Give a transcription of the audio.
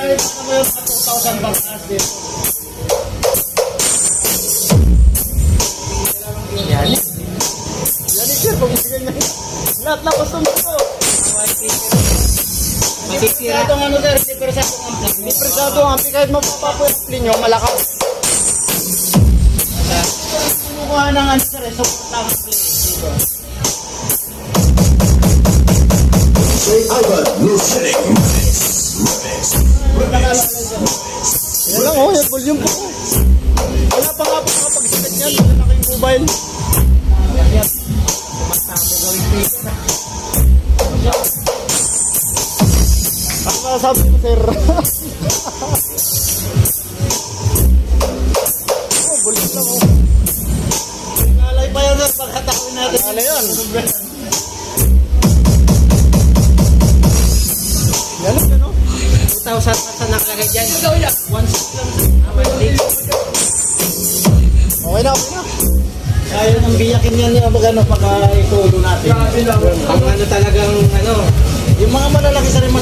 kahit ano mo yung 2,000 bakas dito. Yan. Yan sir, pag-ibigay niya. Lahat na customer ko. Masisira. Persado ano sir, hindi persado ang ampli. Hindi persado ang ampli, kahit mapapapo yung ampli nyo, malakas. Kumukuha ng ano sir, support ang ampli. Dito. Ivan Lucic Yan lang oh, yung volume po. Wala pa nga po makapag-set yan. Wala na kayong mobile. Ano masasabi mo sir? Oh, volume lang oh. Nalay pa yan sir, pagkatawin natin. Ano yun? Yan lang ano? 2,000 pa nakalagay dyan. One stick lang. Okay na, okay na. Kaya nang biyakin yan yung pagka-itulo natin. Ang ano talagang ano. Yung mga malalaki sa rin